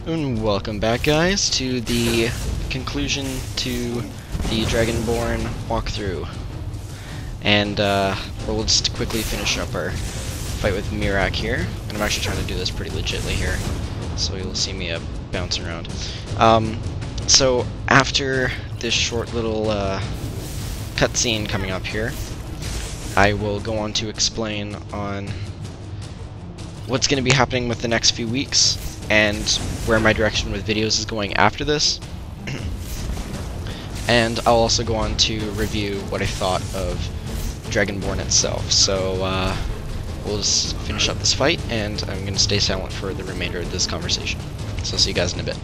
And welcome back, guys, to the conclusion to the Dragonborn walkthrough. And we'll just quickly finish up our fight with Mirak here. And I'm actually trying to do this pretty legitly here, so you'll see me bounce around. So after this short little cutscene coming up here, I will go on to explain on what's going to be happening with the next few weeks, and where my direction with videos is going after this. And I'll also go on to review what I thought of Dragonborn itself. So we'll just finish up this fight, and I'm going to stay silent for the remainder of this conversation. So I'll see you guys in a bit.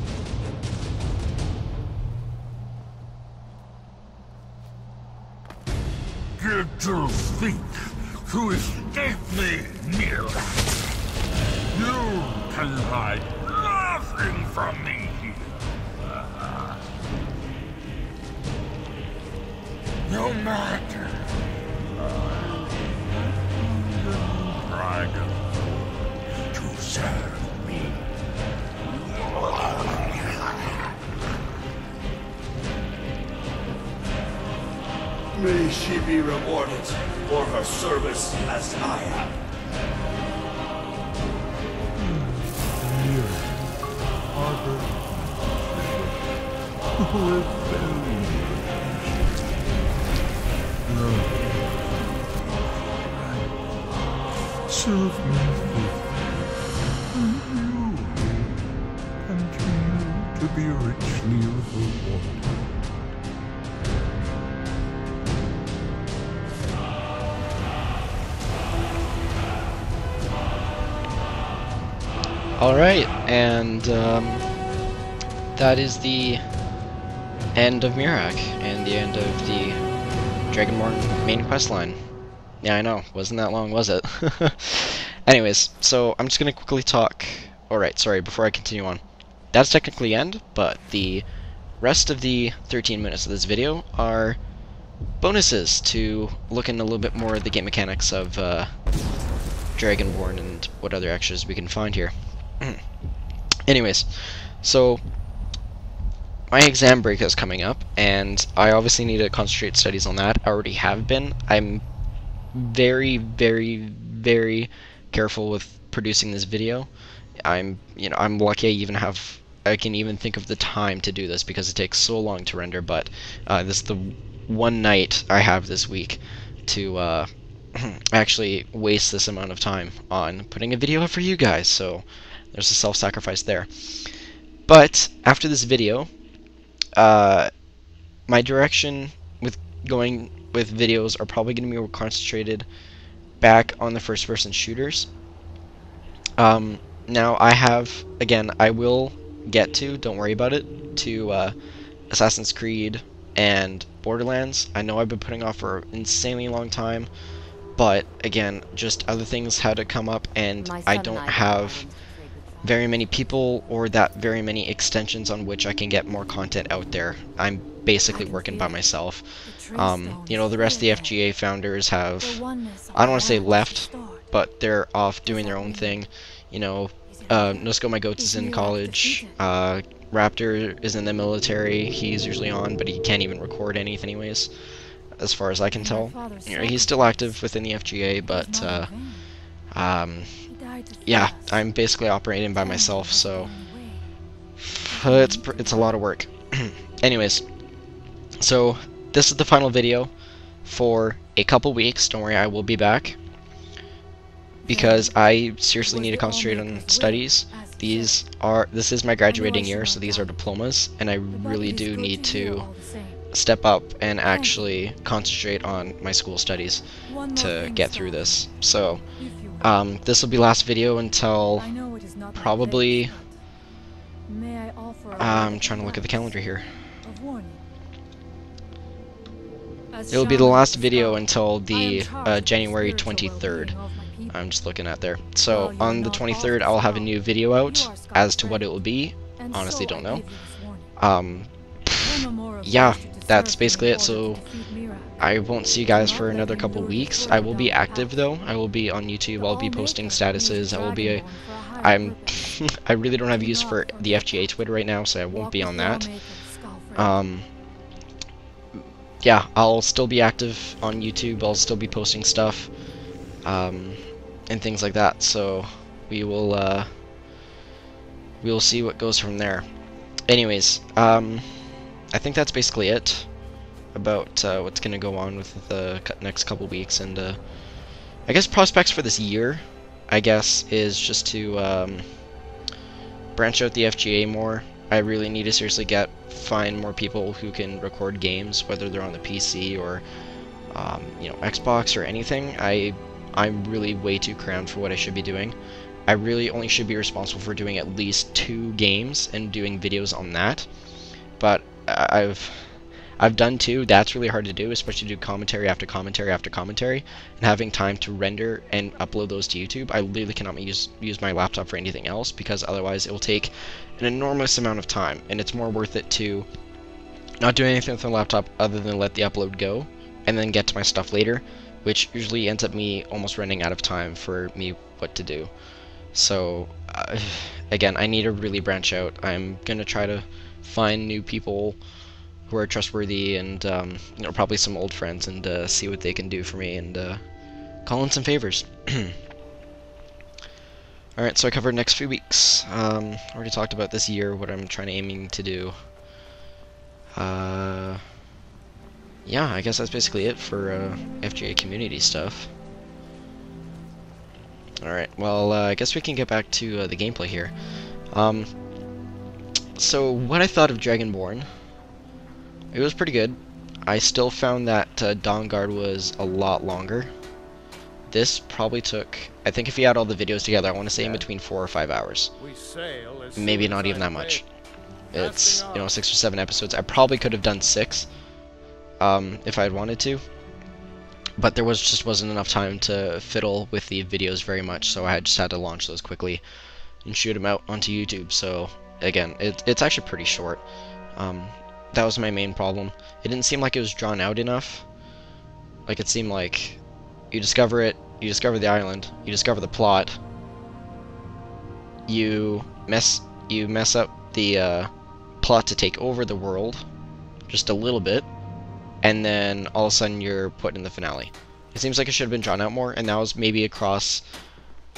Get your feet to escape me, Mira. You can hide nothing from me. No matter. Dragon to serve me. May she be rewarded for her service as I have. Serve me and you continue to be richly rewarded. Alright, and that is the end of Mirak, and the end of the Dragonborn main questline. Yeah, I know, wasn't that long, was it? Anyways, so I'm just gonna quickly talk. Alright, sorry, before I continue on. That's technically the end, but the rest of the 13 minutes of this video are bonuses to look in a little bit more of the game mechanics of Dragonborn and what other extras we can find here. Anyways, so my exam break is coming up, and I obviously need to concentrate studies on that. I already have been. I'm very, very, very careful with producing this video. I'm lucky I can even think of the time to do this because it takes so long to render. But this is the one night I have this week to actually waste this amount of time on putting a video up for you guys. So there's a self-sacrifice there. But after this video, my direction with going with videos are probably going to be more concentrated back on the first-person shooters. Now I have, again, I will get to, don't worry about it, to Assassin's Creed and Borderlands. I know I've been putting off for an insanely long time, but again, just other things had to come up, and I don't have very many people or that very many extensions on which I can get more content out there. I'm basically working by myself. You know, the rest of the FGA founders have, I don't want to say left, but they're off doing their own thing. You know, Nosko My Goats is in college, Raptor is in the military, he's usually on, but he can't even record anything anyways, as far as I can tell. You know, he's still active within the FGA, but yeah, I'm basically operating by myself, so it's a lot of work. Anyways, so this is the final video for a couple weeks. Don't worry, I will be back, because I seriously need to concentrate on studies. This is my graduating year, so these are diplomas, and I really do need to step up and actually concentrate on my school studies to get through this. So this will be last video until probably, I'm trying to look at the calendar here. It will be the last video until the January 23rd. I'm just looking at there. So on the 23rd, I'll have a new video out. As to what it will be, honestly don't know. Yeah, that's basically it. So I won't see you guys for another couple weeks. I will be active though. I will be on YouTube. I'll be posting statuses. I will be I really don't have use for the FGA Twitter right now, so I won't be on that. Yeah, I'll still be active on YouTube. I'll still be posting stuff, and things like that. So we will see what goes from there. Anyways, I think that's basically it about what's gonna go on with the next couple weeks, and I guess prospects for this year, I guess, is just to branch out the FGA more. I really need to seriously find more people who can record games, whether they're on the PC or you know, Xbox or anything. I'm really way too crammed for what I should be doing. I really only should be responsible for doing at least 2 games and doing videos on that. But I've done 2. That's really hard to do, especially to do commentary after commentary after commentary, and having time to render and upload those to YouTube. I literally cannot use my laptop for anything else, because otherwise it will take an enormous amount of time, and it's more worth it to not do anything with my laptop other than let the upload go, and then get to my stuff later, which usually ends up me almost running out of time for me what to do. So again, I need to really branch out. I'm gonna try to find new people who are trustworthy, and you know, probably some old friends, and see what they can do for me, and call in some favors. Alright, so I covered next few weeks. Already talked about this year, what I'm aiming to do. Yeah, I guess that's basically it for FGA community stuff. Alright, well, I guess we can get back to the gameplay here. So, what I thought of Dragonborn, it was pretty good. I still found that Dawnguard was a lot longer. This probably took, I think if you add all the videos together, I want to say in between 4 or 5 hours. Maybe not even that much. It's, you know, 6 or 7 episodes. I probably could have done 6 if I had wanted to. But there just wasn't enough time to fiddle with the videos very much, so I just had to launch those quickly and shoot them out onto YouTube. So again, it's actually pretty short. That was my main problem. It didn't seem like it was drawn out enough. Like, it seemed like you discover it, you discover the island, you discover the plot, you mess up the plot to take over the world just a little bit, and then all of a sudden you're put in the finale. It seems like it should have been drawn out more, and that was maybe across,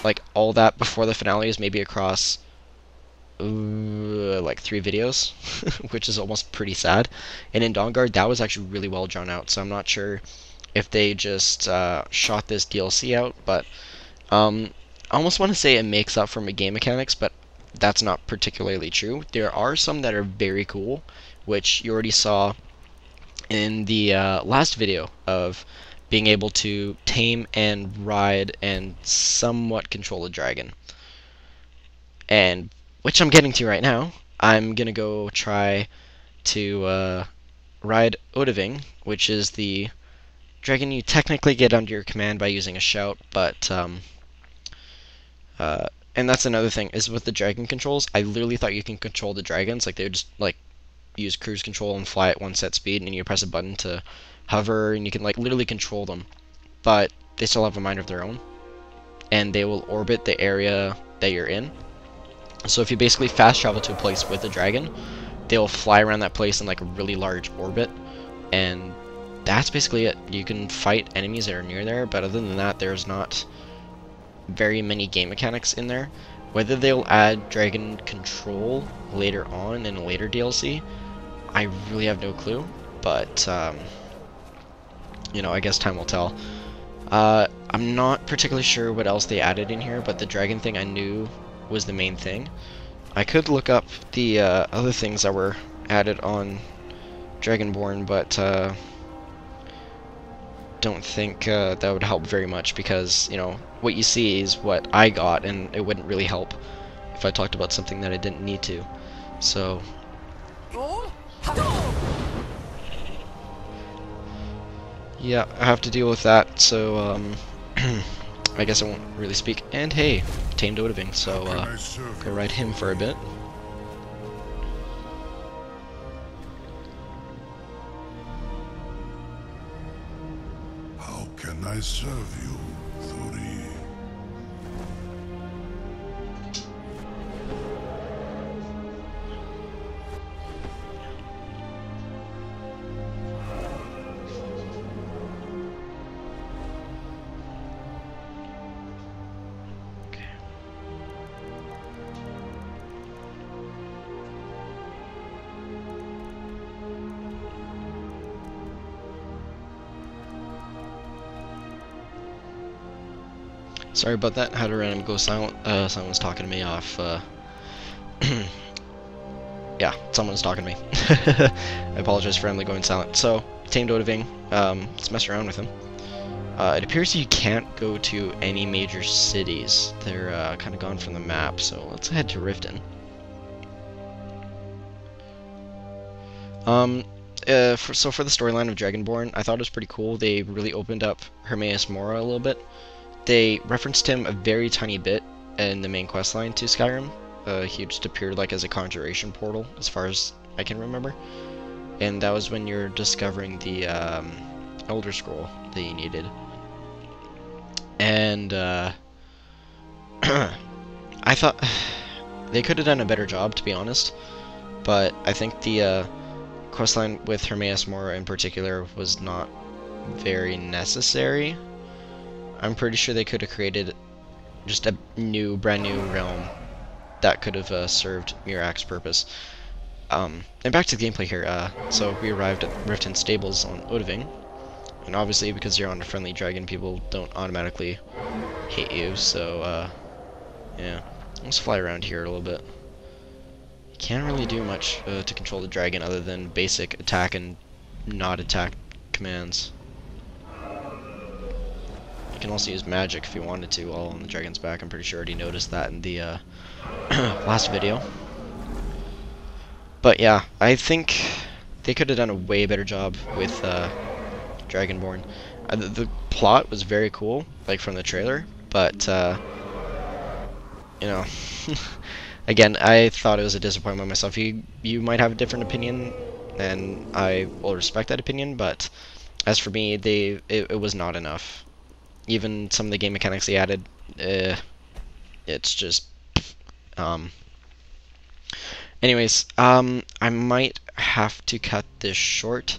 like, all that before the finale is maybe across like 3 videos, which is almost pretty sad. And in Dawnguard, that was actually really well drawn out, so I'm not sure if they just shot this DLC out, but I almost want to say it makes up for my game mechanics, but that's not particularly true. There are some that are very cool, which you already saw in the last video of being able to tame and ride and somewhat control a dragon, and which I'm getting to right now. I'm gonna go try to ride Odiving, which is the dragon you technically get under your command by using a shout, but and that's another thing, is with the dragon controls, I literally thought you can control the dragons, like they would just like use cruise control and fly at 1 set speed, and you press a button to hover, and you can like literally control them, but they still have a mind of their own, and they will orbit the area that you're in. So if you basically fast travel to a place with a dragon, they will fly around that place in like a really large orbit, and that's basically it. You can fight enemies that are near there, but other than that, there's not very many game mechanics in there. Whether they'll add dragon control later on in a later DLC, I really have no clue, but you know, I guess time will tell. I'm not particularly sure what else they added in here, but the dragon thing I knew was the main thing. I could look up the other things that were added on Dragonborn, but don't think that would help very much, because, you know, what you see is what I got, and it wouldn't really help if I talked about something that I didn't need to. So yeah, I have to deal with that, so I guess I won't really speak. And hey, tamed Odiving, so go ride him for a bit. How can I serve you, Thuri? Sorry about that. Had a random go silent. Someone's talking to me off. Yeah, someone's talking to me. I apologize for randomly going silent. So, tamed Odoving. Let's mess around with him. It appears you can't go to any major cities. They're kind of gone from the map. So let's head to Riften. For the storyline of Dragonborn, I thought it was pretty cool. They really opened up Hermaeus Mora a little bit. They referenced him a very tiny bit in the main questline to Skyrim. He just appeared like as a conjuration portal, as far as I can remember. And that was when you're discovering the Elder Scroll that you needed. And I thought they could have done a better job, to be honest. But I think the questline with Hermaeus Mora in particular was not very necessary. I'm pretty sure they could have created just a brand new realm that could have served Mirak's purpose. And back to the gameplay here. So we arrived at Riften Stables on Odoving, and obviously because you're on a friendly dragon, people don't automatically hate you. So yeah, let's fly around here a little bit. Can't really do much to control the dragon other than basic attack and not attack commands. You can also use magic if you wanted to while on the dragon's back. I'm pretty sure I already noticed that in the last video. But yeah, I think they could have done a way better job with Dragonborn. The plot was very cool, like from the trailer, but you know, again, I thought it was a disappointment myself. You might have a different opinion, and I will respect that opinion, but as for me, it was not enough. Even some of the game mechanics they added, it's just anyways, I might have to cut this short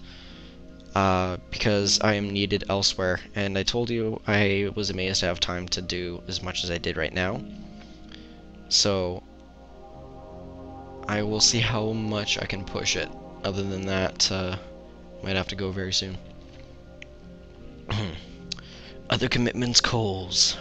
because I am needed elsewhere, and I told you I was amazed to have time to do as much as I did right now. So I will see how much I can push it. Other than that, might have to go very soon. Other commitments, calls.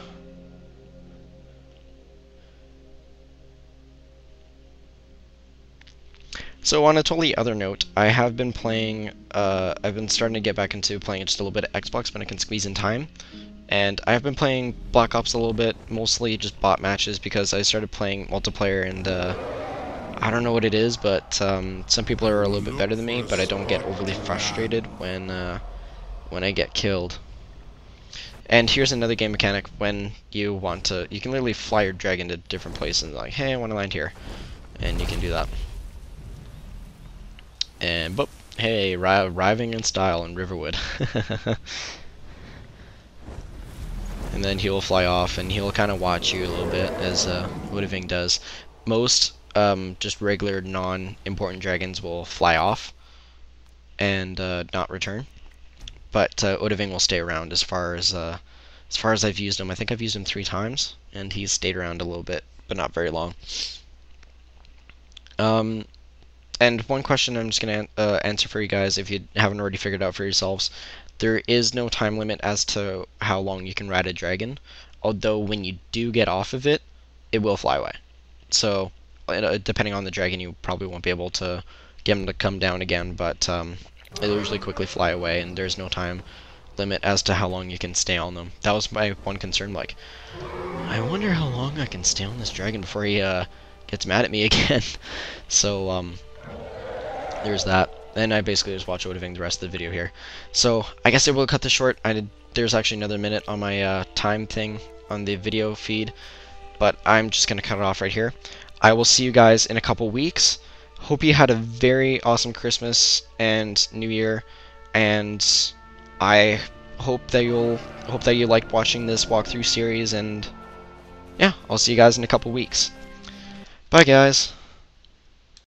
So on a totally other note, I have been playing, I've been starting to get back into playing just a little bit of Xbox when I can squeeze in time. And I've been playing Black Ops a little bit, mostly just bot matches, because I started playing multiplayer, and I don't know what it is, but some people are a little bit better than me, but I don't get overly frustrated when I get killed. And here's another game mechanic: when you want to, you can literally fly your dragon to different places, and like, hey, I want to land here, and you can do that. And boop, hey, arriving in style in Riverwood. And then he'll fly off, and he'll kind of watch you a little bit, as Odoving does. Most just regular non-important dragons will fly off and not return, but Odoving will stay around as far as I've used him. I think I've used him 3 times, and he's stayed around a little bit, but not very long. And one question I'm just going to answer for you guys, if you haven't already figured out for yourselves: there is no time limit as to how long you can ride a dragon, although when you do get off of it, it will fly away. So, depending on the dragon, you probably won't be able to get him to come down again, but it'll usually quickly fly away, and there's no time limit as to how long you can stay on them. That was my one concern, like, I wonder how long I can stay on this dragon before he gets mad at me again. So, there's that. And I basically just watch Odoving the rest of the video here. So I guess I will cut this short. There's actually another minute on my time thing on the video feed, but I'm just gonna cut it off right here. I will see you guys in a couple weeks. Hope you had a very awesome Christmas and New Year, and I hope that you liked watching this walkthrough series. And yeah, I'll see you guys in a couple weeks. Bye, guys.